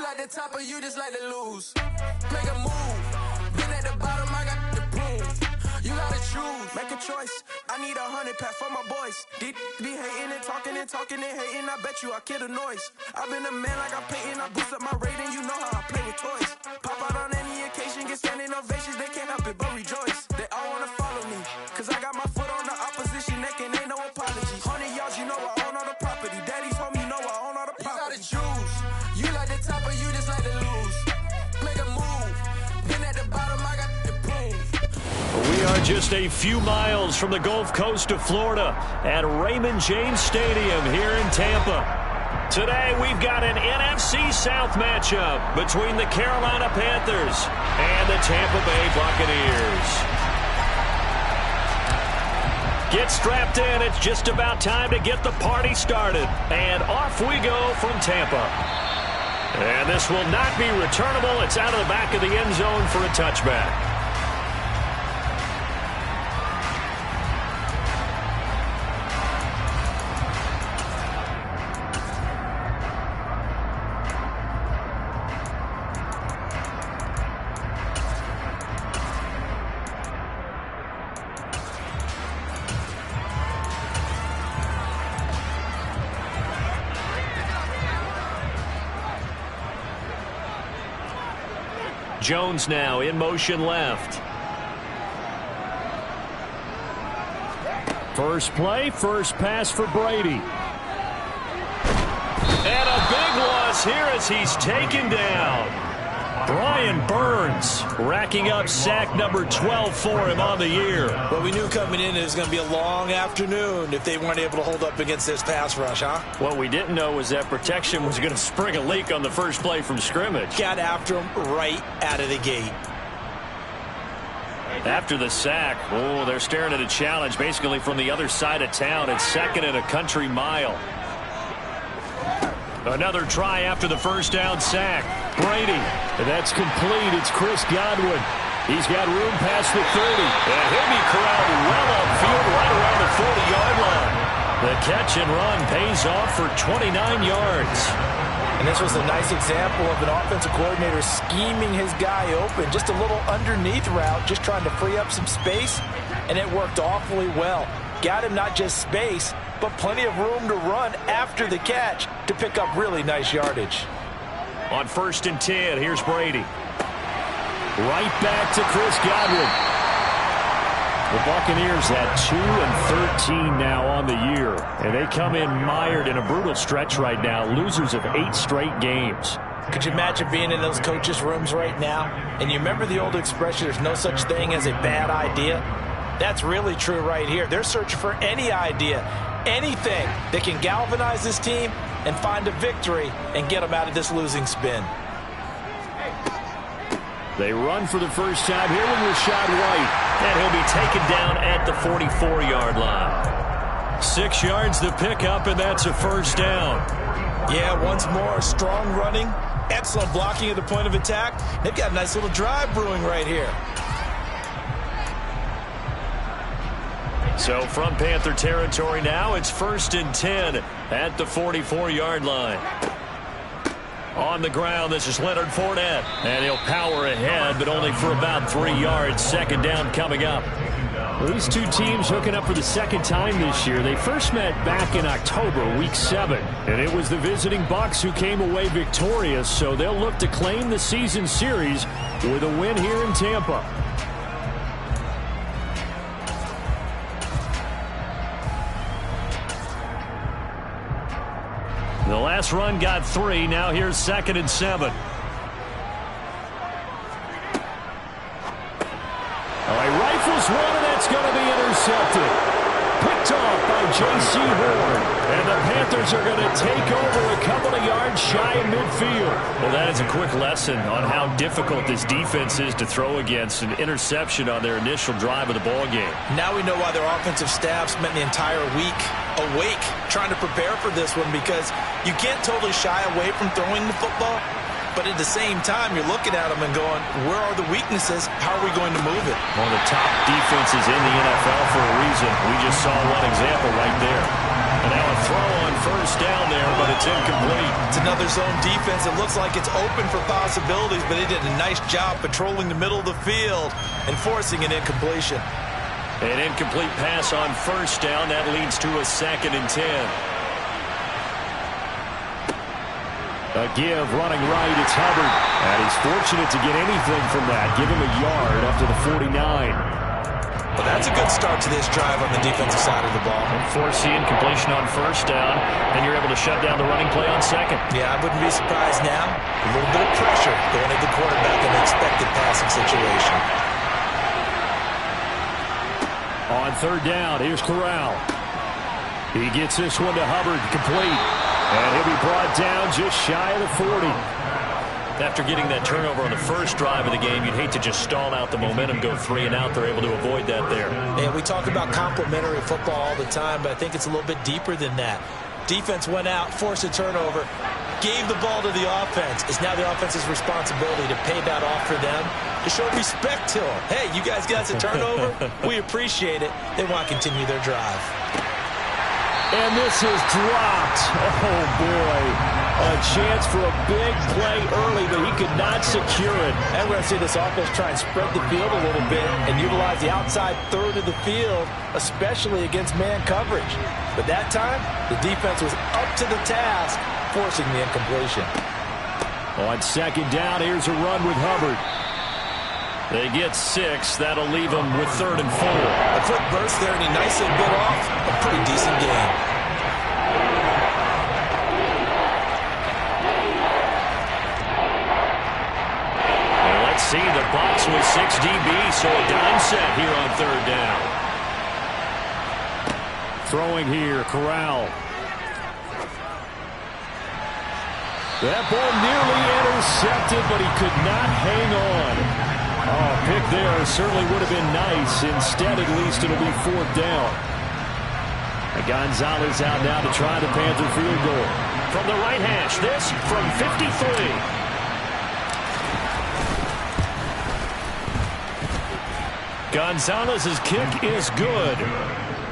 like the top or you just like to lose? Make a move. Been at the bottom, I got the prove. You gotta choose. Make a choice. I need 100 pack for my boys. Be hating and talking and talking and hating. I bet you I kill the noise. I've been a man like I'm painting. I boost up my rating. You know how I play with toys. Pop out on any occasion, get standing ovations. They can't help it but rejoice. They all wanna follow me. Cause I got my foot on the opposition neck and ain't no apologies. 100 yards, you know I own all the property. Daddy's home, you know I own all the property. You gotta choose. You like the top or you just like to lose? Make a move. Been at the bottom, I got the prove. We are just a few miles from the Gulf Coast of Florida at Raymond James Stadium here in Tampa. Today we've got an NFC South matchup between the Carolina Panthers and the Tampa Bay Buccaneers. Get strapped in. It's just about time to get the party started. And off we go from Tampa. And this will not be returnable. It's out of the back of the end zone for a touchback. Jones now in motion left. First play, first pass for Brady. And a big loss here as he's taken down. Brian Burns racking up sack number 12 for him on the year. Well, we knew coming in it was going to be a long afternoon if they weren't able to hold up against this pass rush, huh? What we didn't know was that protection was going to spring a leak on the first play from scrimmage. Got after him right out of the gate. After the sack, oh, they're staring at a challenge basically from the other side of town. It's second and a country mile. Another try after the first down sack. Brady, and that's complete. It's Chris Godwin. He's got room past the 30. And he'll be corralled well upfield right around the 40-yard line. The catch and run pays off for 29 yards. And this was a nice example of an offensive coordinator scheming his guy open. Just a little underneath route, just trying to free up some space, and it worked awfully well. Got him not just space, but plenty of room to run after the catch to pick up really nice yardage. On 1st and 10, here's Brady. Right back to Chris Godwin. The Buccaneers at 2-13 now on the year, and they come in mired in a brutal stretch right now, losers of 8 straight games. Could you imagine being in those coaches' rooms right now? And you remember the old expression, there's no such thing as a bad idea? That's really true right here. They're searching for any idea, anything that can galvanize this team and find a victory and get them out of this losing spin. They run for the first time here with Rashad White, and he'll be taken down at the 44-yard line. 6 yards to pick up, and that's a first down. Yeah, once more, strong running, excellent blocking at the point of attack. They've got a nice little drive brewing right here. So from Panther territory now, it's 1st and 10 at the 44-yard line. On the ground, this is Leonard Fournette, and he'll power ahead, but only for about 3 yards. Second down coming up. Well, these two teams hooking up for the second time this year. They first met back in October, Week 7, and it was the visiting Bucs who came away victorious, so they'll look to claim the season series with a win here in Tampa. The last run got 3. Now here's 2nd and 7. He rifles one, and that's going to be intercepted. Picked off by J.C. Horn. And the Panthers are going to take over a couple of yards shy of midfield. Well, that is a quick lesson on how difficult this defense is to throw against. An interception on their initial drive of the ball game. Now we know why their offensive staff spent the entire week awake trying to prepare for this one, because you can't totally shy away from throwing the football, but at the same time you're looking at them and going, where are the weaknesses? How are we going to move it? One of the top defenses in the NFL for a reason. We just saw one example right there. And now a throw on 1st first down there, but it's incomplete. It's another zone defense. It looks like it's open for possibilities, but they did a nice job patrolling the middle of the field and forcing an incompletion. An incomplete pass on first down. That leads to a 2nd and 10. A give, running right, it's Hubbard. And he's fortunate to get anything from that. Give him a yard up to the 49. Well, that's a good start to this drive on the defensive side of the ball. Force the incompletion on first down, and you're able to shut down the running play on second. Yeah, I wouldn't be surprised now. A little bit of pressure going at the quarterback in an expected passing situation. On third down, here's Corral. He gets this one to Hubbard, complete. And he'll be brought down just shy of the 40. After getting that turnover on the first drive of the game, you'd hate to just stall out the momentum, go 3 and out. They're able to avoid that there. Yeah, we talk about complementary football all the time, but I think it's a little bit deeper than that. Defense went out, forced a turnover, gave the ball to the offense. It's now the offense's responsibility to pay that off for them, to show respect to them. Hey, you guys got a turnover? We appreciate it. They want to continue their drive. And this is dropped. Oh, boy. A chance for a big play early, but he could not secure it. And we're going to see this offense try and spread the field a little bit and utilize the outside third of the field, especially against man coverage. But that time, the defense was up to the task, forcing the incompletion. On second down, here's a run with Hubbard. They get 6. That'll leave them with 3rd and 4. A quick burst there, and he nicely bit off a pretty decent game. Well, let's see. The Bucs with 6 DBs, so a dime set here on third down. Throwing here, Corral. That ball nearly intercepted, but he could not hang on. Oh, pick there certainly would have been nice. Instead, at least it'll be 4th down. Gonzalez out now to try the Panther field goal. From the right hash, this from 53. Gonzalez's kick is good.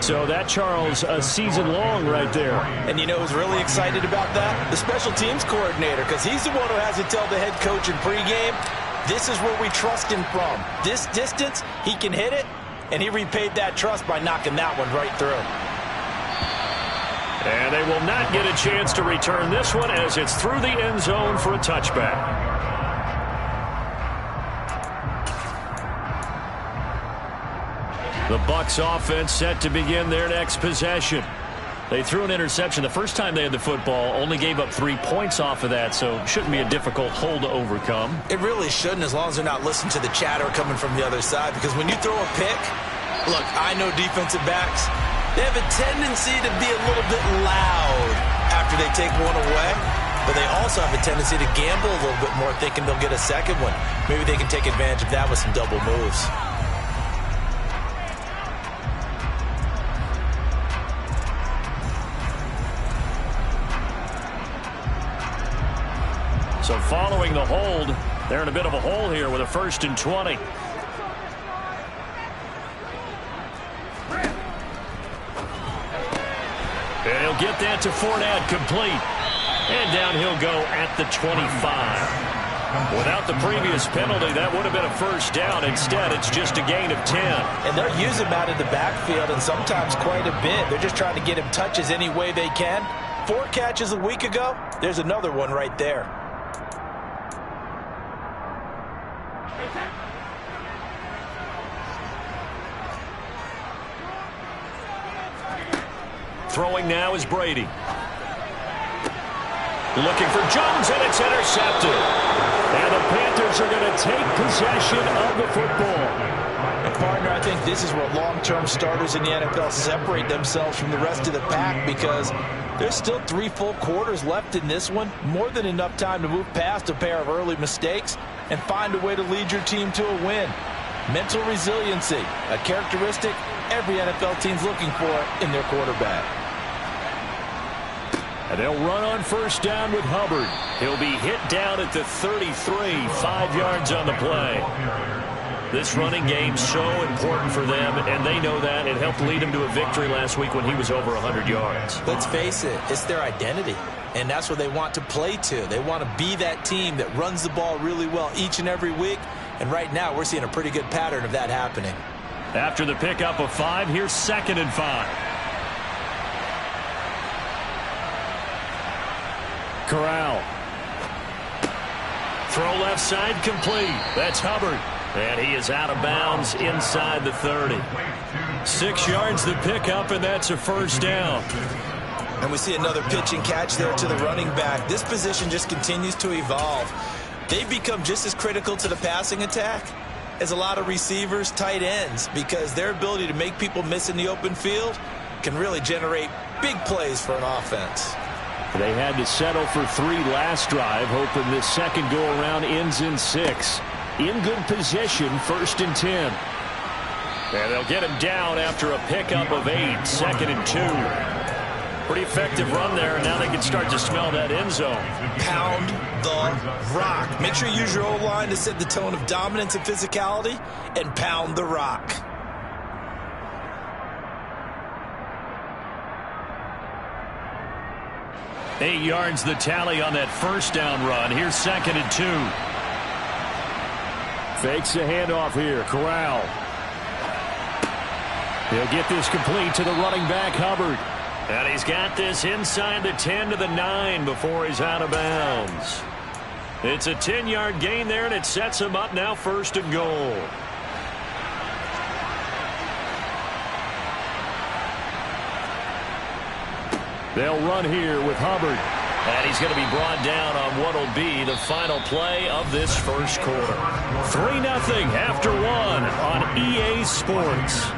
So that, Charles, a season long right there. And you know who's really excited about that? The special teams coordinator, because he's the one who has to tell the head coach in pregame, this is where we trust him from. This distance, he can hit it, and he repaid that trust by knocking that one right through. And they will not get a chance to return this one as it's through the end zone for a touchback. The Bucs offense set to begin their next possession. They threw an interception the first time they had the football, only gave up 3 points off of that, so it shouldn't be a difficult hole to overcome. It really shouldn't, as long as they're not listening to the chatter coming from the other side, because when you throw a pick, look, I know defensive backs, they have a tendency to be a little bit loud after they take one away, but they also have a tendency to gamble a little bit more, thinking they'll get a second one. Maybe they can take advantage of that with some double moves. So following the hold, they're in a bit of a hole here with a 1st and 20. And he'll get that to Fournette, complete. And down he'll go at the 25. Without the previous penalty, that would have been a 1st down. Instead, it's just a gain of 10. And they'll use him out of the backfield, and sometimes quite a bit. They're just trying to get him touches any way they can. 4 catches a week ago, there's another one right there. Throwing now is Brady. Looking for Jones, and it's intercepted. And the Panthers are going to take possession of the football. And partner, I think this is where long-term starters in the NFL separate themselves from the rest of the pack, because there's still 3 full quarters left in this one. More than enough time to move past a pair of early mistakes and find a way to lead your team to a win. Mental resiliency, a characteristic every NFL team's looking for in their quarterback. And they'll run on 1st down with Hubbard. He'll be hit down at the 33, 5 yards on the play. This running game's so important for them, and they know that. It helped lead them to a victory last week when he was over 100 yards. Let's face it, it's their identity, and that's what they want to play to. They want to be that team that runs the ball really well each and every week, and right now we're seeing a pretty good pattern of that happening. After the pickup of 5, here's 2nd and 5. Corral. Throw left side complete. That's Hubbard. And he is out of bounds inside the 30. 6 yards the pickup, and that's a first down. And we see another pitch and catch there to the running back. This position just continues to evolve. They've become just as critical to the passing attack as a lot of receivers, tight ends, because their ability to make people miss in the open field can really generate big plays for an offense. They had to settle for 3 last drive, hoping this second go-around ends in 6. In good position, 1st and 10. And they'll get him down after a pickup of 8, 2nd and 2. Pretty effective run there, and now they can start to smell that end zone. Pound the rock. Make sure you use your O-line to set the tone of dominance and physicality, and pound the rock. Eight yards the tally on that first down run. Here's 2nd and 2. Fakes the handoff here. Corral. He'll get this complete to the running back, Hubbard. And he's got this inside the 10 to the 9 before he's out of bounds. It's a 10-yard gain there, and it sets him up now 1st and goal. They'll run here with Hubbard. And he's going to be brought down on what will be the final play of this first quarter. 3-0 after 1 on EA Sports.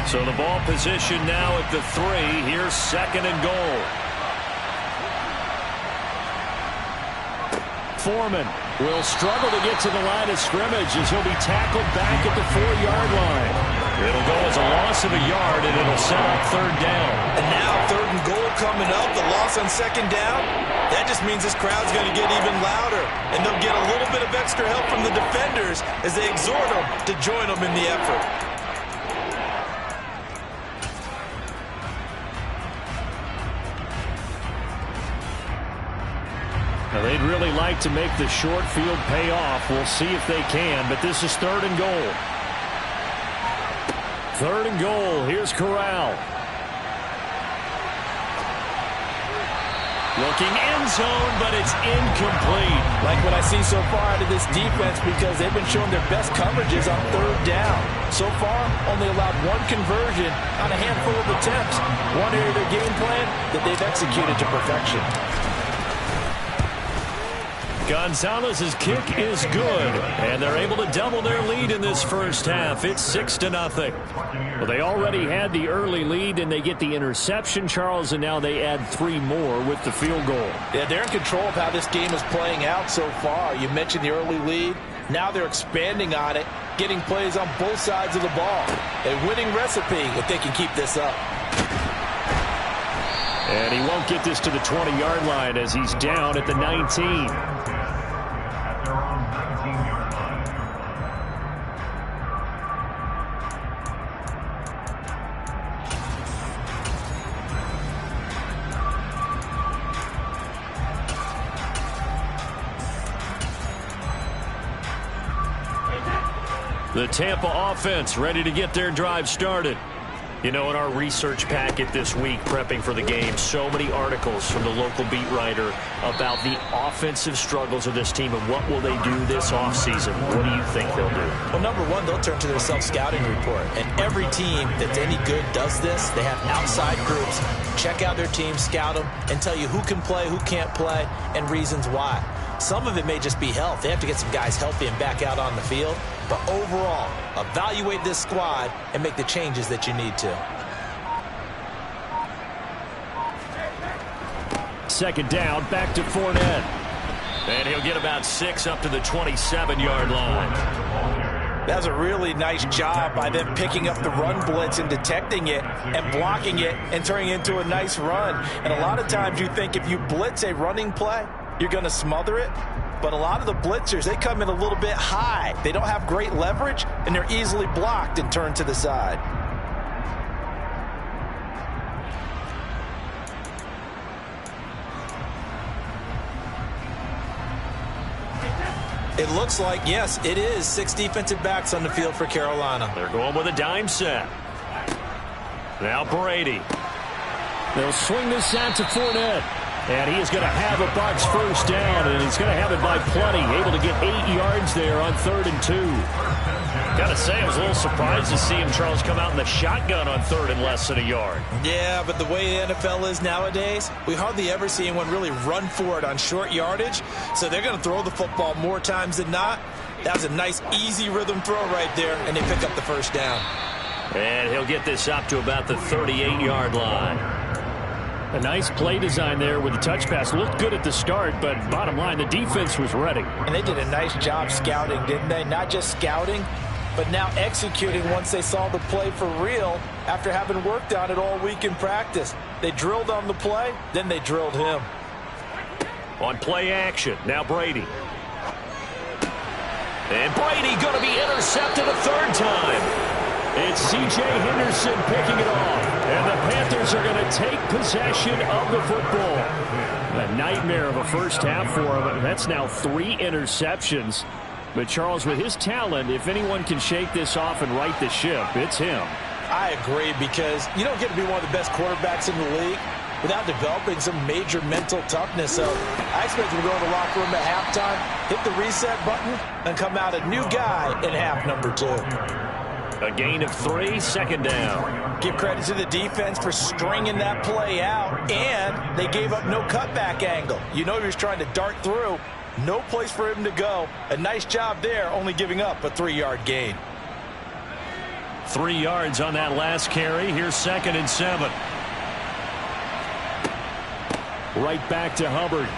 So the ball position now at the 3. Here's 2nd and goal. Foreman will struggle to get to the line of scrimmage as he'll be tackled back at the 4-yard line. It'll go as a loss of a yard, and it'll set up 3rd down. And now 3rd and goal coming up. The loss on 2nd down. That just means this crowd's going to get even louder. And they'll get a little bit of extra help from the defenders as they exhort them to join them in the effort. Now they'd really like to make the short field pay off. We'll see if they can, but this is 3rd and goal. 3rd and goal. Here's Corral. Looking end zone, but it's incomplete. Like what I see so far out of this defense, because they've been showing their best coverages on 3rd down. So far, only allowed 1 conversion on a handful of attempts. One area of their game plan that they've executed to perfection. Gonzalez's kick is good, and they're able to double their lead in this first half. It's 6-0. Well, they already had the early lead, and they get the interception, Charles, and now they add 3 more with the field goal. Yeah, they're in control of how this game is playing out so far. You mentioned the early lead. Now they're expanding on it, getting plays on both sides of the ball. A winning recipe if they can keep this up. And he won't get this to the 20-yard line as he's down at the 19. The Tampa offense ready to get their drive started. You know, in our research packet this week, prepping for the game, so many articles from the local beat writer about the offensive struggles of this team and what will they do this offseason. What do you think they'll do? Well, number one, they'll turn to their self-scouting report. And every team that's any good does this. They have outside groups. Check out their team, scout them, and tell you who can play, who can't play, and reasons why. Some of it may just be health. They have to get some guys healthy and back out on the field. But overall, evaluate this squad and make the changes that you need to. second down. Back to Fournette. And he'll get about 6 up to the 27-yard line. That was a really nice job by them picking up the run blitz and detecting it and blocking it and turning it into a nice run. And a lot of times you think if you blitz a running play, you're going to smother it. But a lot of the blitzers, they come in a little bit high. They don't have great leverage, and they're easily blocked and turned to the side. It looks like, yes, it is 6 defensive backs on the field for Carolina. They're going with a dime set. Now Brady. They'll swing this out to Fournette. And he is going to have a Bucs first down, and he's going to have it by plenty. Able to get 8 yards there on 3rd and 2. Got to say, I was a little surprised to see him, Charles, come out in the shotgun on 3rd and less than a yard. Yeah, but the way the NFL is nowadays, we hardly ever see anyone really run for it on short yardage. So they're going to throw the football more times than not. That was a nice, easy rhythm throw right there, and they pick up the first down. And he'll get this up to about the 38-yard line. A nice play design there with the touch pass. Looked good at the start, but bottom line, the defense was ready. And they did a nice job scouting, didn't they? Not just scouting, but now executing once they saw the play for real after having worked on it all week in practice. They drilled on the play, then they drilled him. On play action, now Brady. And Brady going to be intercepted a 3rd time. It's C.J. Henderson picking it off. And the Panthers are going to take possession of the football. A nightmare of a first half for him. That's now 3 interceptions. But Charles, with his talent, if anyone can shake this off and right the ship, it's him. I agree, because you don't get to be one of the best quarterbacks in the league without developing some major mental toughness. So I expect him to go in the locker room at halftime, hit the reset button, and come out a new guy in half number 2. A gain of 3, 2nd down. Give credit to the defense for stringing that play out, and they gave up no cutback angle. You know he was trying to dart through. No place for him to go. A nice job there, only giving up a 3-yard gain. 3 yards on that last carry. Here's 2nd and 7. Right back to Hubbard.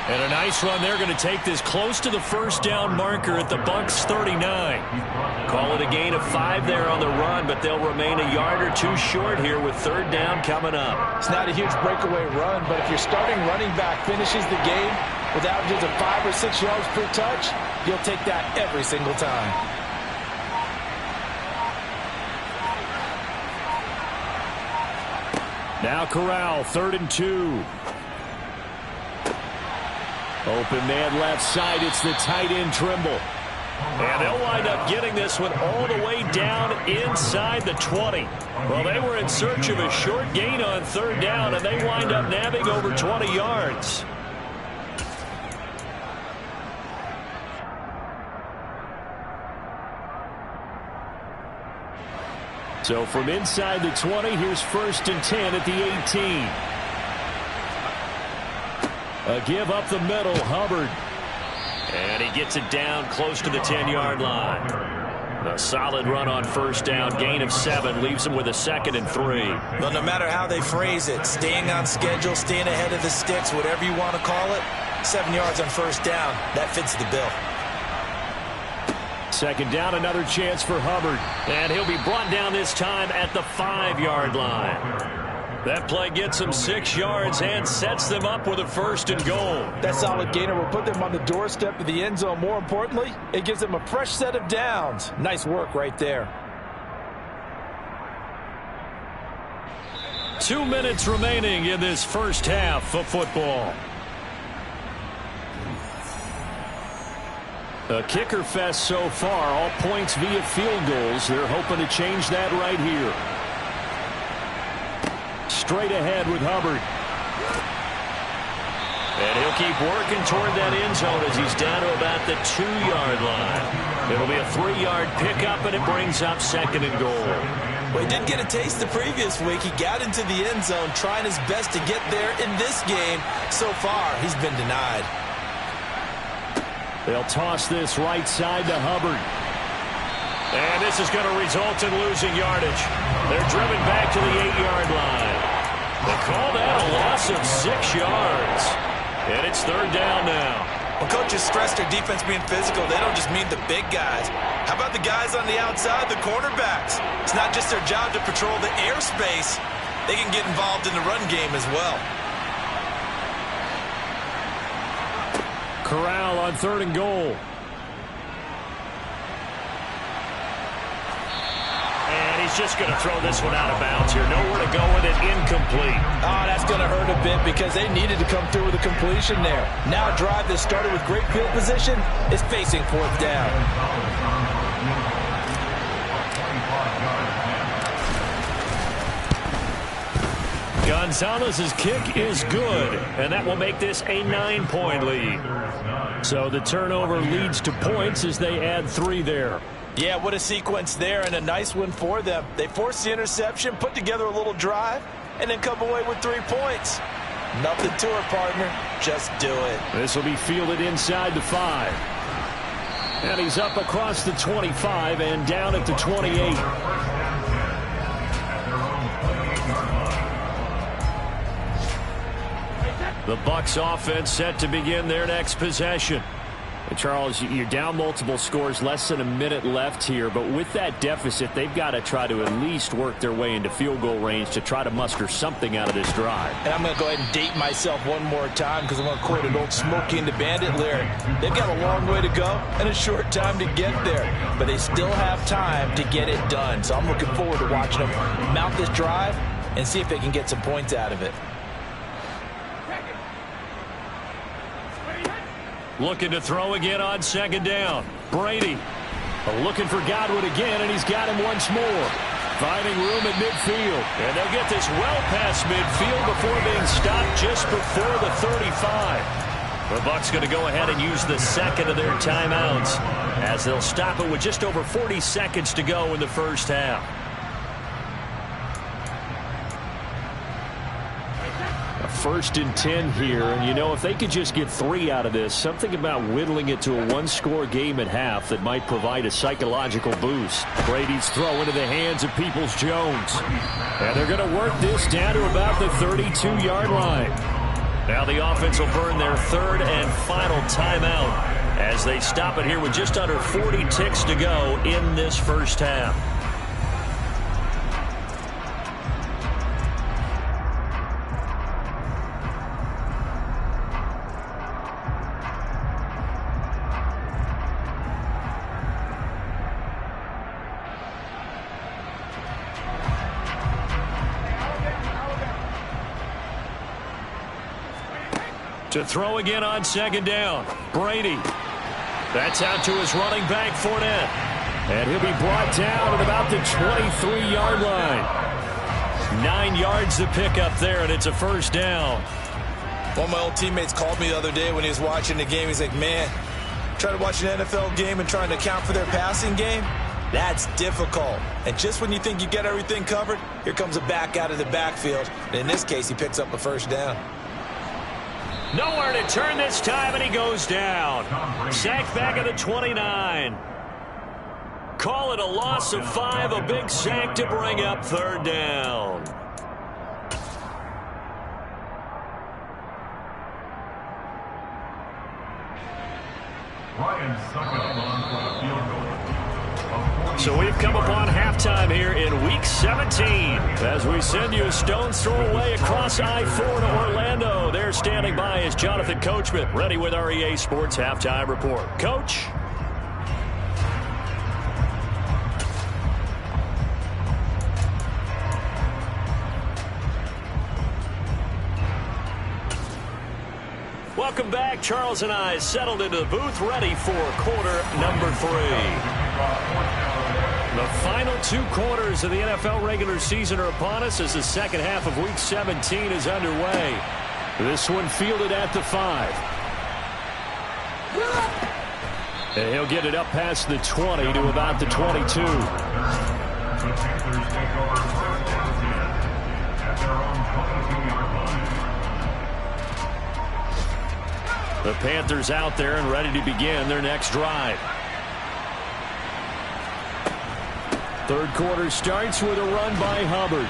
And a nice run. They're going to take this close to the first down marker at the Bucs 39. Call it a gain of 5 there on the run, but they'll remain a yard or 2 short here with 3rd down coming up. It's not a huge breakaway run, but if your starting running back finishes the game with averages of 5 or 6 yards per touch, you'll take that every single time. Now Corral, 3rd and 2. Open man left side. It's the tight end Trimble. And they'll wind up getting this one all the way down inside the 20. Well, they were in search of a short gain on 3rd down, and they wind up nabbing over 20 yards. So from inside the 20, here's 1st and 10 at the 18. A give up the middle, Hubbard. And he gets it down close to the 10-yard line. A solid run on 1st down, gain of 7, leaves him with a 2nd and 3. Well, no matter how they phrase it, staying on schedule, staying ahead of the sticks, whatever you want to call it, 7 yards on 1st down, that fits the bill. 2nd down, another chance for Hubbard. And he'll be brought down this time at the 5-yard line. That play gets them 6 yards and sets them up with a 1st and goal. That solid gainer will put them on the doorstep of the end zone. More importantly, it gives them a fresh set of downs. Nice work right there. 2 minutes remaining in this first half of football. A kicker fest so far, all points via field goals. They're hoping to change that right here. Straight ahead with Hubbard. And he'll keep working toward that end zone as he's down to about the 2-yard line. It'll be a 3-yard pickup, and it brings up 2nd and goal. Well, he did get a taste the previous week. He got into the end zone, trying his best to get there in this game. So far, he's been denied. They'll toss this right side to Hubbard. And this is going to result in losing yardage. They're driven back to the 8-yard line. They call that a loss of 6 yards. And it's third down now. When coaches stress their defense being physical, they don't just mean the big guys. How about the guys on the outside, the cornerbacks? It's not just their job to patrol the airspace. They can get involved in the run game as well. Corral on 3rd and goal. And he's just going to throw this one out of bounds here. Nowhere to go with it. Incomplete. Oh, that's going to hurt a bit because they needed to come through with a completion there. Now a drive that started with great field position is facing 4th down. Gonzalez's kick is good, and that will make this a 9-point lead. So the turnover leads to points as they add 3 there. Yeah, what a sequence there, and a nice one for them. They forced the interception, put together a little drive, and then come away with 3 points. Nothing to it, partner. Just do it. This will be fielded inside the 5. And he's up across the 25 and down at the 28. The Bucs offense set to begin their next possession. And Charles, you're down multiple scores, less than a minute left here. But with that deficit, they've got to try to at least work their way into field goal range to try to muster something out of this drive. And I'm going to go ahead and date myself one more time because I'm going to quote an old Smokey and the Bandit lyric. They've got a long way to go and a short time to get there. But they still have time to get it done. So I'm looking forward to watching them mount this drive and see if they can get some points out of it. Looking to throw again on 2nd down. Brady looking for Godwin again, and he's got him once more. Finding room at midfield. And they'll get this well past midfield before being stopped just before the 35. The Bucs going to go ahead and use the 2nd of their timeouts as they'll stop it with just over 40 seconds to go in the first half. First and 10 here, and you know, if they could just get 3 out of this, something about whittling it to a 1-score game at half that might provide a psychological boost. Brady's throw into the hands of Peoples-Jones, and they're going to work this down to about the 32-yard line. Now the offense will burn their 3rd and final timeout as they stop it here with just under 40 ticks to go in this first half. To throw again on 2nd down. Brady. That's out to his running back, Fournette. And he'll be brought down at about the 23-yard line. 9 yards to pick up there, and it's a first down. One of my old teammates called me the other day when he was watching the game. He's like, man, trying to watch an NFL game and trying to account for their passing game? That's difficult. And just when you think you get everything covered, here comes a back out of the backfield. And in this case, he picks up a first down. Nowhere to turn this time, and he goes down. Sacked back at the 29. Call it a loss of 5, a big sack to bring up 3rd down. So we've come upon halftime here in Week 17 as we send you a stone's throw away across I-4 to Orlando. There standing by is Jonathan Coachman, ready with our EA Sports Halftime Report. Coach? Welcome back. Charles and I settled into the booth, ready for quarter number 3. The final 2 quarters of the NFL regular season are upon us as the second half of Week 17 is underway. This one fielded at the 5. And he'll get it up past the 20 to about the 22. The Panthers out there and ready to begin their next drive. 3rd quarter starts with a run by Hubbard.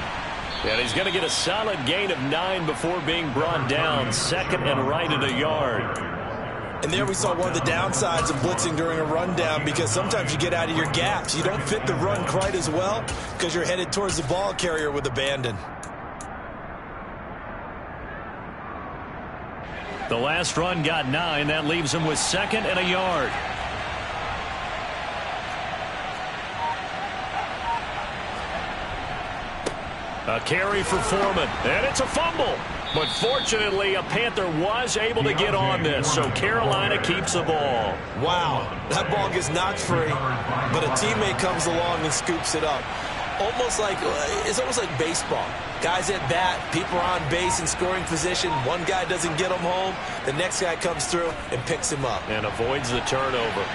And he's going to get a solid gain of 9 before being brought down. Second and right at a yard. And there we saw one of the downsides of blitzing during a rundown, because sometimes you get out of your gaps. You don't fit the run quite as well because you're headed towards the ball carrier with abandon. The last run got 9. That leaves him with second and a yard. A carry for Foreman, and it's a fumble. But fortunately, a Panther was able to get on this, so Carolina keeps the ball. Wow, that ball gets knocked free, but a teammate comes along and scoops it up. It's almost like baseball. Guys at bat, people are on base in scoring position. One guy doesn't get him home. The next guy comes through and picks him up. And avoids the turnover.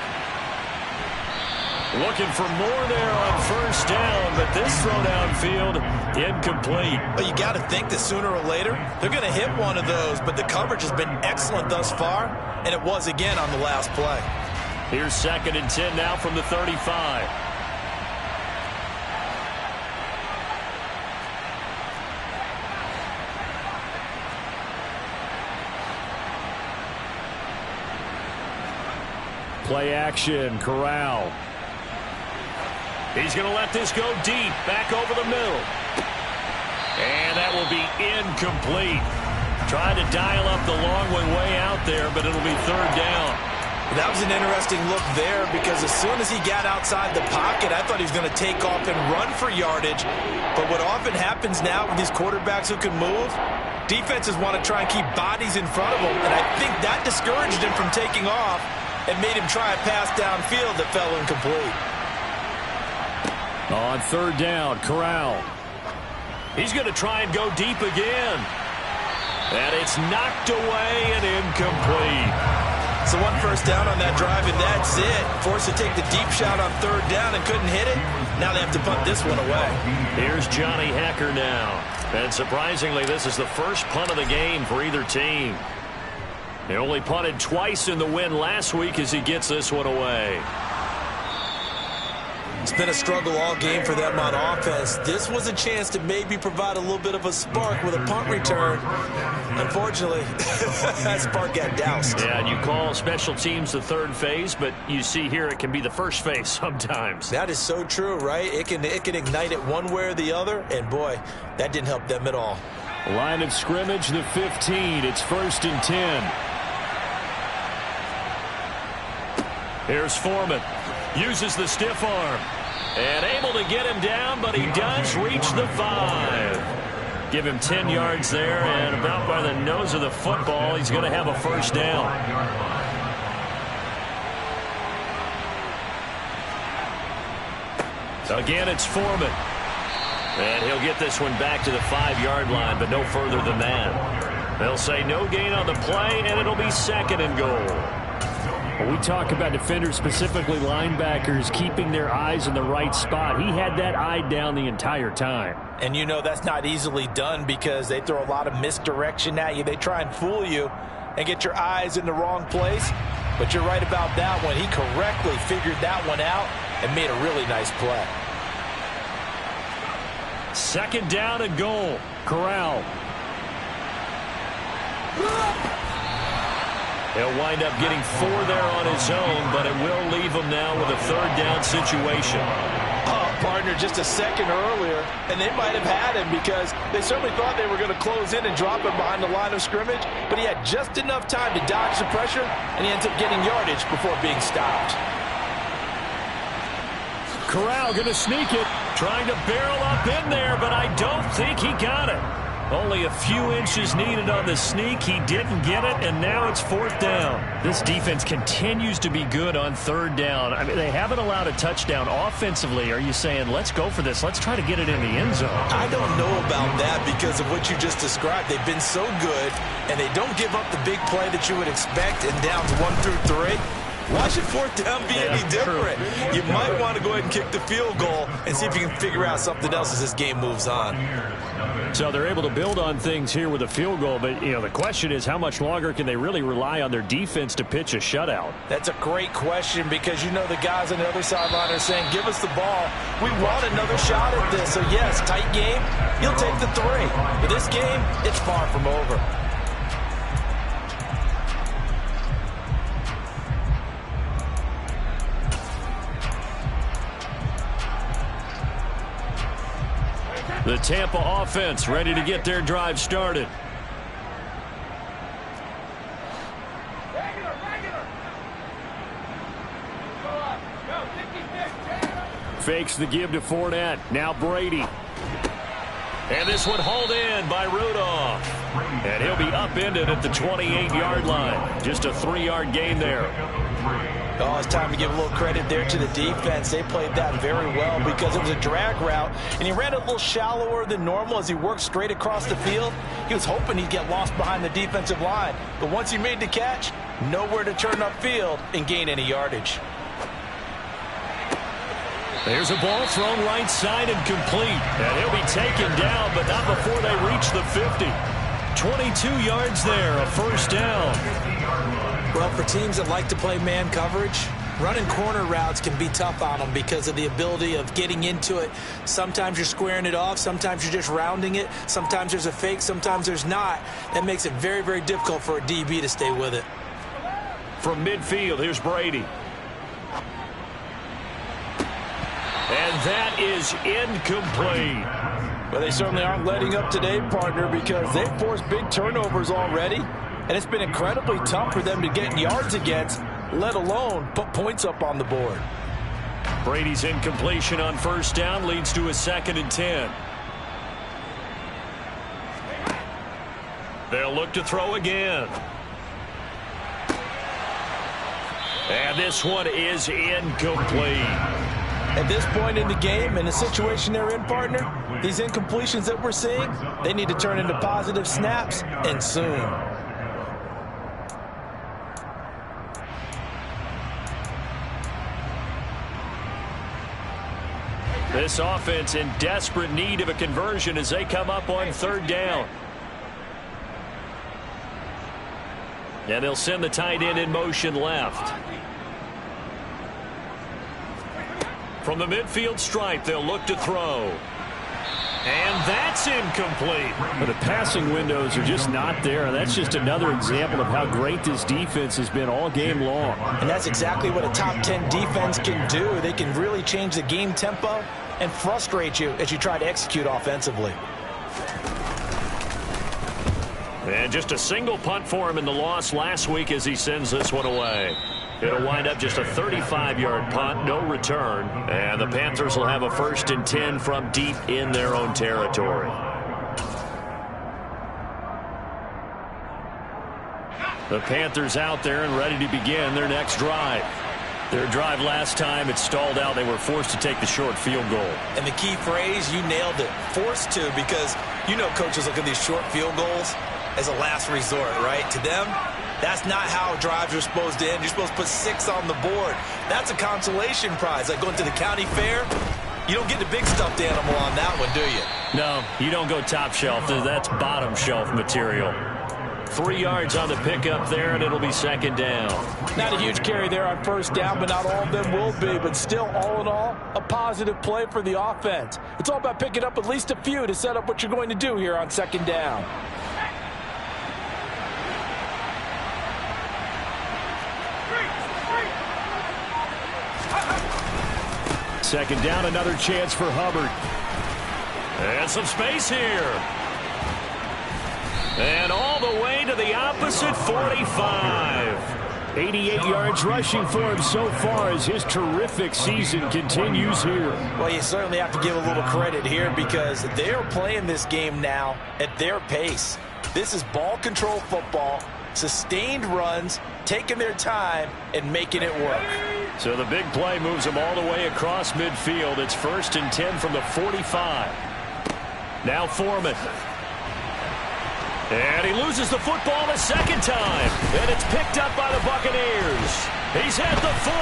Looking for more there on first down, but this throw downfield, incomplete. But you got to think that sooner or later, they're going to hit one of those, but the coverage has been excellent thus far, and it was again on the last play. Here's second and 10 now from the 35. Play action, Corral. He's going to let this go deep, back over the middle. And that will be incomplete. Trying to dial up the long way out there, but it'll be third down. That was an interesting look there, because as soon as he got outside the pocket, I thought he was going to take off and run for yardage. But what often happens now with these quarterbacks who can move, defenses want to try and keep bodies in front of them, and I think that discouraged him from taking off and made him try a pass downfield that fell incomplete. On third down, Corral. He's going to try and go deep again. And it's knocked away and incomplete. So one first down on that drive, and that's it. Forced to take the deep shot on third down and couldn't hit it. Now they have to punt this one away. Here's Johnny Hecker now. And surprisingly, this is the first punt of the game for either team. They only punted twice in the win last week as he gets this one away. It's been a struggle all game for them on offense. This was a chance to maybe provide a little bit of a spark with a punt return. Unfortunately, that spark got doused. Yeah, and you call special teams the third phase, but you see here it can be the first phase sometimes. That is so true, right? It can ignite it one way or the other, and boy, that didn't help them at all. Line of scrimmage, the 15. It's first and 10. Here's Foreman. Uses the stiff arm. And able to get him down, but he does reach the 5. Give him 10 yards there, and about by the nose of the football, he's going to have a first down. Again, it's Foreman. And he'll get this one back to the 5-yard line, but no further than that. They'll say no gain on the play, and it'll be second and goal. When we talk about defenders, specifically linebackers, keeping their eyes in the right spot, he had that eye down the entire time. And you know that's not easily done because they throw a lot of misdirection at you. They try and fool you and get your eyes in the wrong place. But you're right about that one. He correctly figured that one out and made a really nice play. Second down and goal. Corral. He'll wind up getting 4 there on his own, but it will leave him now with a third down situation. Oh, partner, just a second earlier, and they might have had him because they certainly thought they were going to close in and drop him behind the line of scrimmage, but he had just enough time to dodge the pressure, and he ends up getting yardage before being stopped. Corral going to sneak it, trying to barrel up in there, but I don't think he got it. Only a few inches needed on the sneak. He didn't get it, and now it's fourth down. This defense continues to be good on third down. I mean, they haven't allowed a touchdown offensively. Are you saying, let's go for this? Let's try to get it in the end zone. I don't know about that because of what you just described. They've been so good, and they don't give up the big play that you would expect in downs 1 through 3. Why should fourth down be any different? True. You might want to go ahead and kick the field goal and see if you can figure out something else as this game moves on. So they're able to build on things here with a field goal, but the question is how much longer can they really rely on their defense to pitch a shutout? That's a great question because the guys on the other sideline are saying, give us the ball. We want another shot at this. So yes, tight game, you'll take the 3. But this game, it's far from over. The Tampa offense ready to get their drive started. Fakes the give to Fournette. Now Brady. And this one hauled in by Rudolph. And he'll be upended at the 28-yard line. Just a 3-yard gain there. Oh, it's time to give a little credit there to the defense. They played that very well because it was a drag route, and he ran a little shallower than normal as he worked straight across the field. He was hoping he'd get lost behind the defensive line, but once he made the catch, nowhere to turn upfield and gain any yardage. There's a ball thrown right side and complete, and he'll be taken down, but not before they reach the 50. 22 yards there, a first down. Well, for teams that like to play man coverage, running corner routes can be tough on them because of the ability of getting into it. Sometimes you're squaring it off. Sometimes you're just rounding it. Sometimes there's a fake. Sometimes there's not. That makes it very, very difficult for a DB to stay with it. From midfield, here's Brady. And that is incomplete. Well, they certainly aren't letting up today, partner, because they've forced big turnovers already. And it's been incredibly tough for them to get yards against, let alone put points up on the board. Brady's incompletion on first down leads to a 2nd and 10. They'll look to throw again. And this one is incomplete. At this point in the game, in the situation they're in, partner, these incompletions that we're seeing, they need to turn into positive snaps, and soon. This offense in desperate need of a conversion as they come up on 3rd down. And they'll send the tight end in motion left. From the midfield stripe, they'll look to throw. And that's incomplete. But the passing windows are just not there. That's just another example of how great this defense has been all game long. And that's exactly what a top 10 defense can do. They can really change the game tempo and frustrate you as you try to execute offensively. And just a single punt for him in the loss last week as he sends this one away. It'll wind up just a 35-yard punt, no return. And the Panthers will have a 1st and 10 from deep in their own territory. The Panthers out there and ready to begin their next drive. Their drive last time, it stalled out. They were forced to take the short field goal. And the key phrase, you nailed it, forced to, because coaches look at these short field goals as a last resort, right? To them, that's not how drives are supposed to end. You're supposed to put 6 on the board. That's a consolation prize. Like going to the county fair, you don't get the big stuffed animal on that one, do you? No, you don't go top shelf. That's bottom shelf material. 3 yards on the pickup there, and it'll be 2nd down. Not a huge carry there on first down, but not all of them will be. But still, all in all, a positive play for the offense. It's all about picking up at least a few to set up what you're going to do here on 2nd down. Second down, another chance for Hubbard. And some space here. And all the way to the opposite 45. 88 yards rushing for him so far as his terrific season continues here. Well, you certainly have to give a little credit here because they're playing this game now at their pace. This is ball control football, sustained runs, taking their time and making it work. So the big play moves them all the way across midfield. It's 1st and 10 from the 45. Now Foreman. And he loses the football a second time. And it's picked up by the Buccaneers. He's at the 40.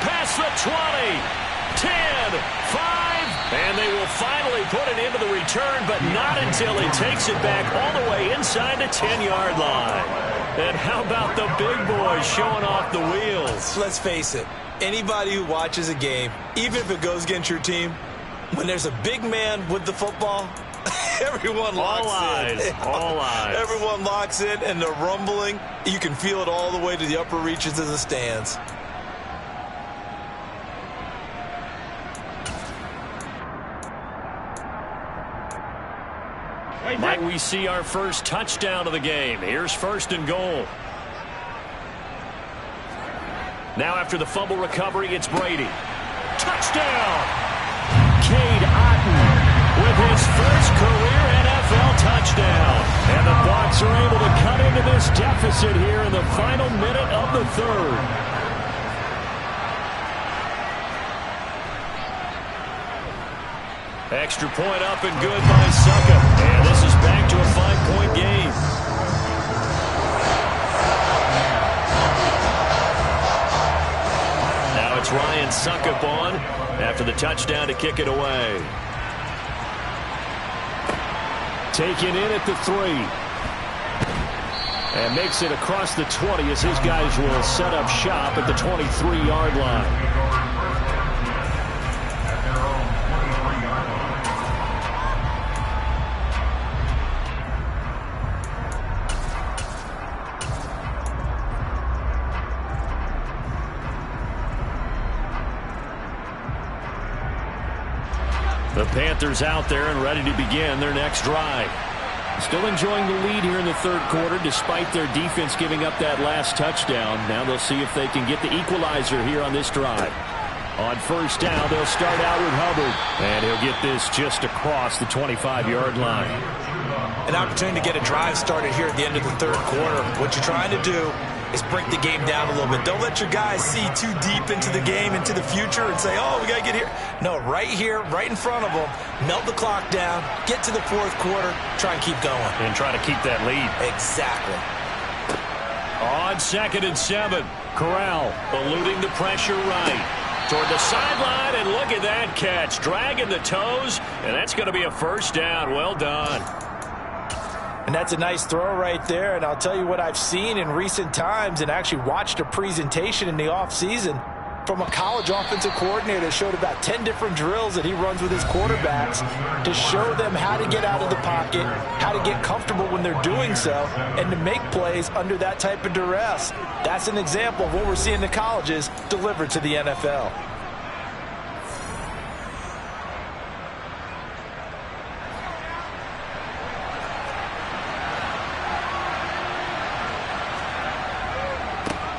Past the 20. 10, 5, and they will finally put it into the return, but not until he takes it back all the way inside the 10-yard line. And how about the big boys showing off the wheels? Let's face it, anybody who watches a game, even if it goes against your team, when there's a big man with the football, everyone locks in. All eyes. Everyone locks in, and they're rumbling. You can feel it all the way to the upper reaches of the stands. Might we see our first touchdown of the game? Here's first and goal. Now after the fumble recovery, it's Brady. Touchdown! Cade Otton with his first career NFL touchdown. And the Bucs are able to cut into this deficit here in the final minute of the third. Extra point up and good by Suckup. And this is back to a 5-point game. Now it's Ryan Suckup on after the touchdown to kick it away. Taken in at the 3. And makes it across the 20 as his guys will set up shop at the 23-yard line. The Panthers out there and ready to begin their next drive. Still enjoying the lead here in the third quarter despite their defense giving up that last touchdown. Now they'll see if they can get the equalizer here on this drive. On first down, they'll start out with Hubbard. And he'll get this just across the 25-yard line. An opportunity to get a drive started here at the end of the third quarter. What you're trying to do is break the game down a little bit. Don't let your guys see too deep into the game, into the future, and say, oh, we got to get here. No, right here, right in front of them, melt the clock down, get to the fourth quarter, try and keep going. And try to keep that lead. Exactly. On 2nd and 7, Corral eluding the pressure right. Toward the sideline, and look at that catch. Dragging the toes, and that's going to be a first down. Well done. And that's a nice throw right there. And I'll tell you what I've seen in recent times and actually watched a presentation in the offseason from a college offensive coordinator that showed about 10 different drills that he runs with his quarterbacks to show them how to get out of the pocket, how to get comfortable when they're doing so, and to make plays under that type of duress. That's an example of what we're seeing in the colleges delivered to the NFL.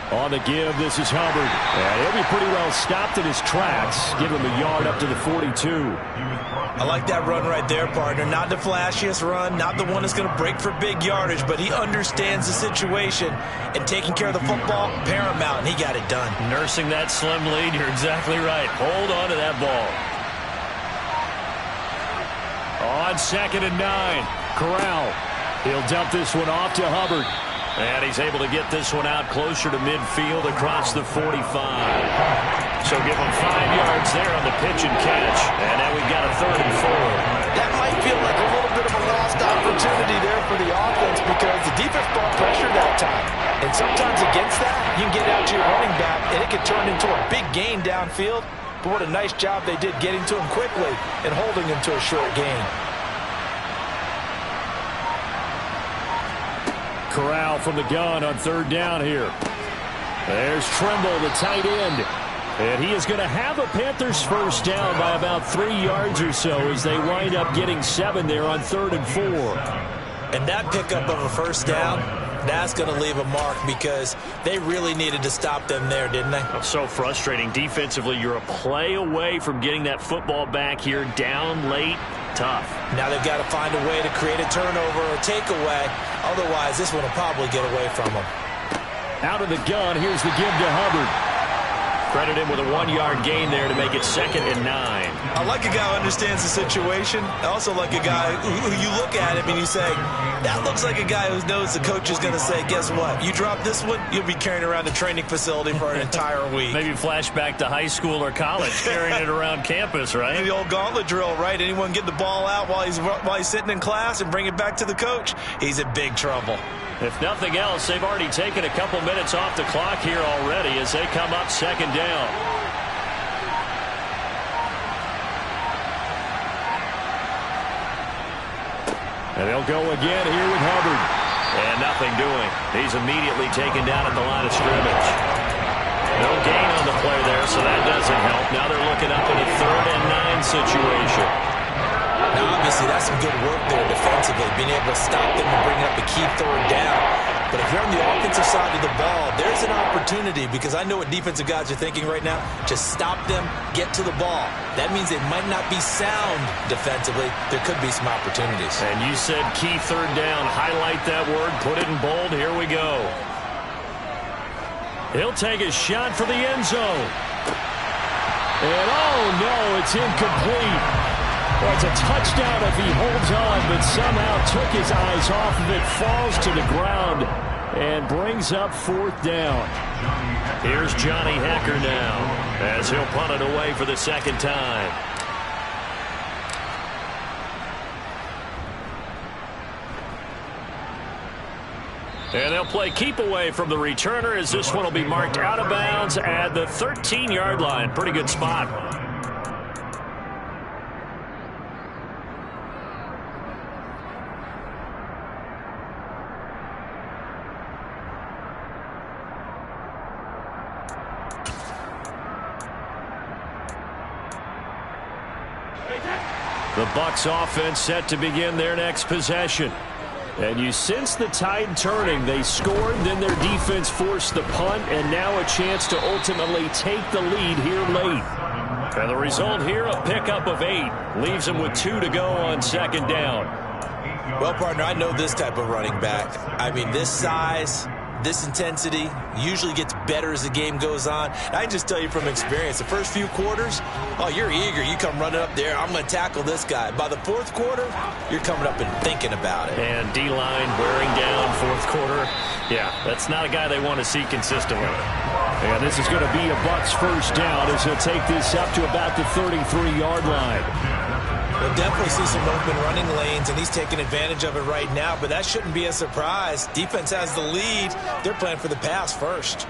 On the give, this is Hubbard. And he'll be pretty well stopped in his tracks. Give him a yard up to the 42. I like that run right there, partner. Not the flashiest run, not the one that's going to break for big yardage, but he understands the situation, and taking care of the football, paramount, and he got it done. Nursing that slim lead, you're exactly right. Hold on to that ball. On 2nd and 9, Corral. He'll dump this one off to Hubbard. And he's able to get this one out closer to midfield across the 45. So give him 5 yards there on the pitch and catch. And now we've got a 3rd and 4. That might feel like a little bit of a lost opportunity there for the offense because the defense brought pressure that time. And sometimes against that, you can get out to your running back, and it can turn into a big gain downfield. But what a nice job they did getting to him quickly and holding him to a short gain. Corral from the gun on 3rd down here. There's Trimble, the tight end. And he is going to have a Panthers first down by about 3 yards or so as they wind up getting 7 there on 3rd and 4. And that pickup of a first down, that's going to leave a mark because they really needed to stop them there, didn't they? So frustrating. Defensively, you're a play away from getting that football back here down late. Tough. Now they've got to find a way to create a turnover or a takeaway. Otherwise, this one will probably get away from them. Out of the gun, here's the give to Hubbard. Credit him with a 1-yard gain there to make it 2nd and 9. I like a guy who understands the situation. I also like a guy who you look at him and you say, that looks like a guy who knows the coach is going to say, guess what? You drop this one, you'll be carrying around the training facility for an entire week. Maybe flashback to high school or college, carrying it around campus, right? The old gauntlet drill, right? Anyone get the ball out while he's sitting in class and bring it back to the coach, he's in big trouble. If nothing else, they've already taken a couple minutes off the clock here already as they come up 2nd down. And they'll go again here with Hubbard. And nothing doing. He's immediately taken down at the line of scrimmage. No gain on the play there, so that doesn't help. Now they're looking up in a 3rd and 9 situation. Now, obviously, that's some good work there defensively, being able to stop them and bring up a key 3rd down. But if you're on the offensive side of the ball, there's an opportunity, because I know what defensive guys are thinking right now. Just stop them, get to the ball. That means they might not be sound defensively. There could be some opportunities. And you said key 3rd down. Highlight that word, put it in bold. Here we go. He'll take a shot for the end zone. And oh no, it's incomplete. Well, it's a touchdown if he holds on, but somehow took his eyes off of it, falls to the ground, and brings up 4th down. Here's Johnny Hecker now, as he'll punt it away for the 2nd time. And they'll play keep away from the returner, as this one will be marked out of bounds at the 13-yard line. Pretty good spot. The Bucs offense set to begin their next possession. And you sense the tide turning. They scored, then their defense forced the punt, and now a chance to ultimately take the lead here late. And the result here, a pickup of 8. Leaves them with 2 to go on 2nd down. Well, partner, I know this type of running back. I mean, this size, this intensity usually gets better as the game goes on. And I can just tell you from experience, the first few quarters, oh, you're eager. You come running up there, I'm going to tackle this guy. By the 4th quarter, you're coming up and thinking about it. And D-line wearing down 4th quarter. Yeah, that's not a guy they want to see consistently. And this is going to be a Bucs 1st down as he'll take this up to about the 33-yard line. We'll definitely see some open running lanes, and he's taking advantage of it right now, but that shouldn't be a surprise. Defense has the lead. They're playing for the pass first.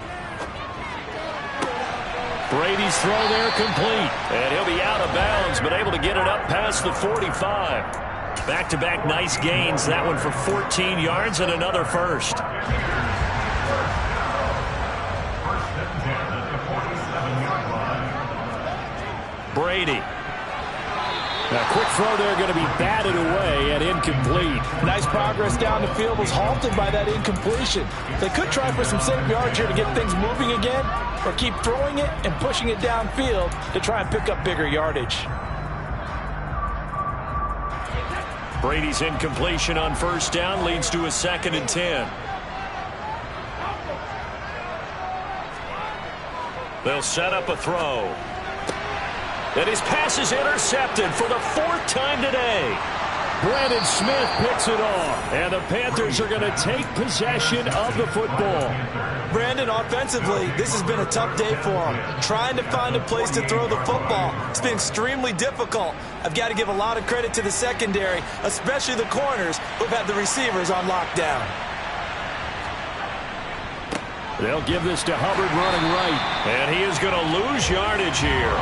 Brady's throw there complete, and he'll be out of bounds, but able to get it up past the 45. Back-to-back nice gains. That one for 14 yards and another first. Brady. A quick throw there going to be batted away and incomplete. Nice progress down the field, was halted by that incompletion. They could try for some safe yards here to get things moving again, or keep throwing it and pushing it downfield to try and pick up bigger yardage. Brady's incompletion on 1st down leads to a 2nd and 10. They'll set up a throw. And his pass is intercepted for the 4th time today. Brandon Smith picks it off. And the Panthers are going to take possession of the football. Brandon, offensively, this has been a tough day for him. Trying to find a place to throw the football. It's been extremely difficult. I've got to give a lot of credit to the secondary, especially the corners who've had the receivers on lockdown. They'll give this to Hubbard running right. And he is going to lose yardage here.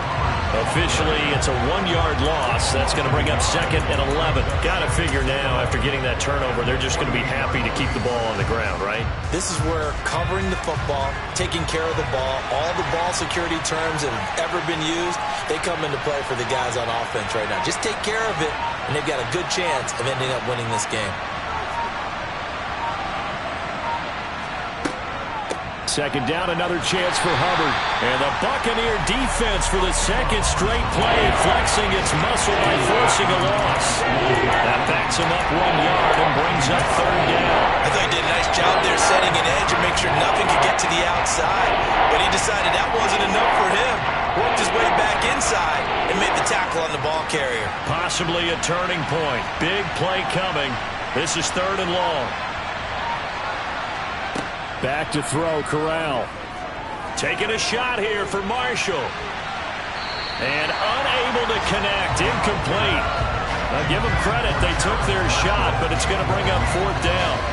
Officially, it's a 1-yard loss. That's going to bring up 2nd and 11. Got to figure now, after getting that turnover, they're just going to be happy to keep the ball on the ground, right? This is where covering the football, taking care of the ball, all the ball security terms that have ever been used, they come into play for the guys on offense right now. Just take care of it, and they've got a good chance of ending up winning this game. 2nd down, another chance for Hubbard. And the Buccaneer defense for the 2nd straight play, flexing its muscle by forcing a loss. That backs him up 1 yard and brings up 3rd down. I thought he did a nice job there setting an edge and make sure nothing could get to the outside. But he decided that wasn't enough for possibly a turning point. Big play coming. This is 3rd and long. Back to throw, Corral. Taking a shot here for Marshall. And unable to connect. Incomplete. Now give them credit. They took their shot, but it's going to bring up 4th down.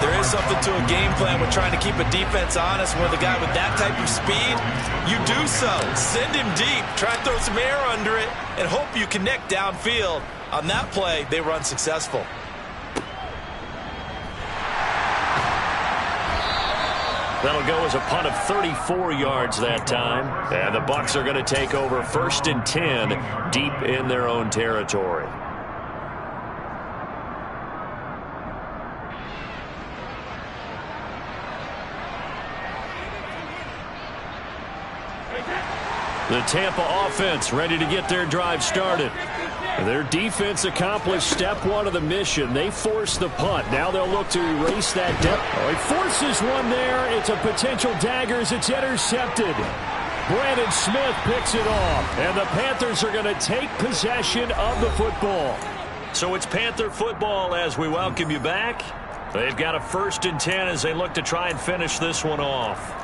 There is something to a game plan with trying to keep a defense honest. With a guy with that type of speed, you do so. Send him deep. Try and throw some air under it and hope you connect downfield. On that play, they were unsuccessful. That'll go as a punt of 34 yards that time. And the Bucs are going to take over 1st and 10 deep in their own territory. The Tampa offense ready to get their drive started. Their defense accomplished step 1 of the mission. They forced the punt. Now they'll look to erase that depth. Oh, he forces one there. It's a potential dagger as it's intercepted. Brandon Smith picks it off. And the Panthers are going to take possession of the football. So it's Panther football as we welcome you back. They've got a 1st and 10 as they look to try and finish this one off.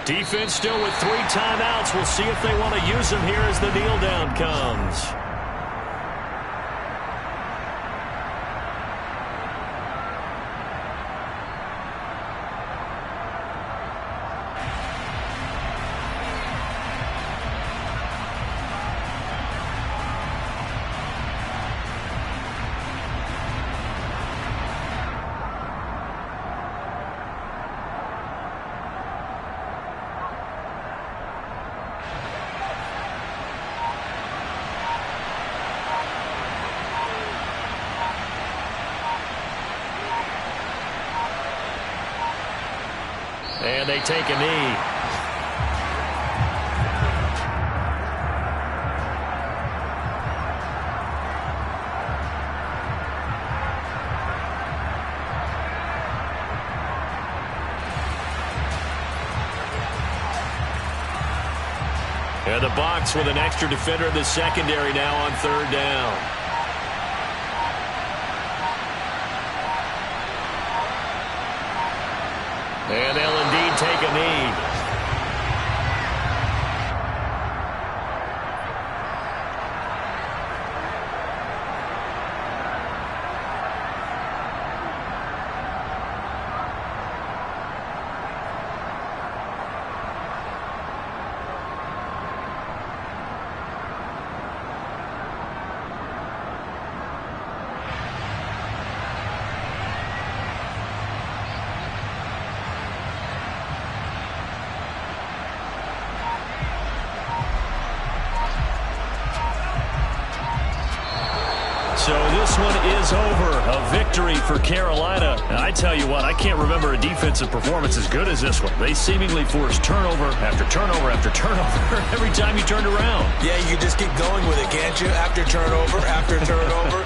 Defense still with 3 timeouts. We'll see if they want to use them here as the kneel down comes. And they take a knee. And the Bucs with an extra defender in the secondary now on 3rd down. And they'll indeed take a knee. So this one is over. A victory for Carolina. And I tell you what, I can't remember a defensive performance as good as this one. They seemingly forced turnover after turnover after turnover every time you turned around. Yeah, you just keep going with it, can't you? After turnover, after turnover.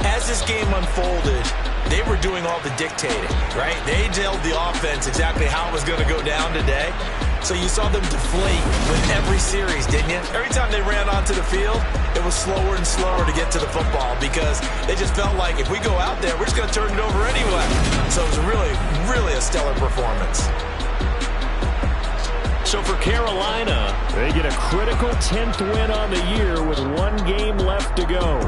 As this game unfolded, they were doing all the dictating, right? They told the offense exactly how it was going to go down today. So you saw them deflate with every series, didn't you? Every time they ran onto the field, it was slower and slower to get to the football because they just felt like if we go out there, we're just going to turn it over anyway. So it was really, really a stellar performance. So for Carolina, they get a critical 10th win on the year with 1 game left to go.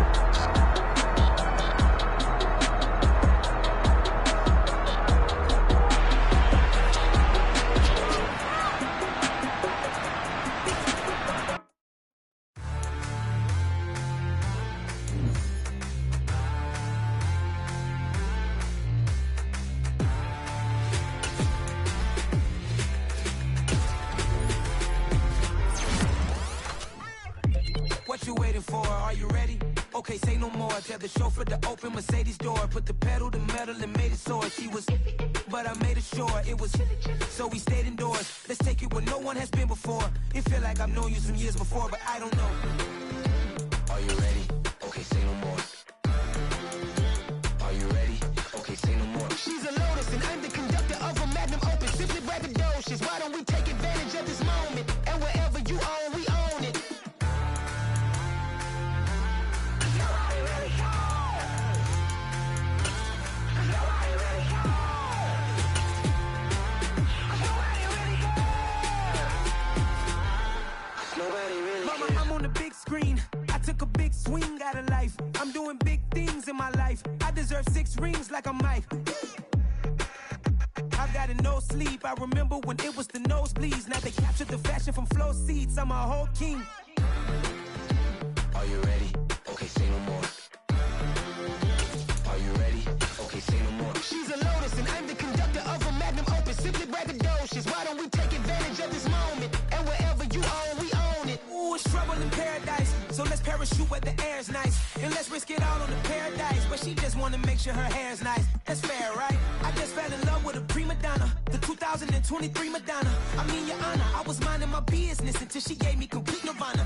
What you waiting for? Are you ready? Okay, say no more. Tell the chauffeur to open Mercedes door. Put the pedal to metal and made it soar. She was, but I made it sure it was. So we stayed indoors. Let's take it where no one has been before. It feel like I've known you some years before, but I don't know. Are you ready? Okay, say no more. Are you the big screen. I took a big swing out of life. I'm doing big things in my life. I deserve 6 rings like I'm Mike. I've got a no sleep. I remember when it was the nosebleeds. Now they captured the fashion from flow seats. I'm a whole king. Are you ready? Okay, say no more. Are you ready? Okay, say no more. She's a lotus and I'm the conductor of a magnum opus. Simply braggadocious. Why don't we take advantage of this moment? And wherever you own, we own it. Ooh, it's trouble in paradise. So let's parachute where the air's nice. And let's risk it all on the paradise. But she just wanna make sure her hair's nice. That's fair, right? I just fell in love with a prima donna. The 2023 Madonna. I mean, your honor, I was minding my business until she gave me complete nirvana.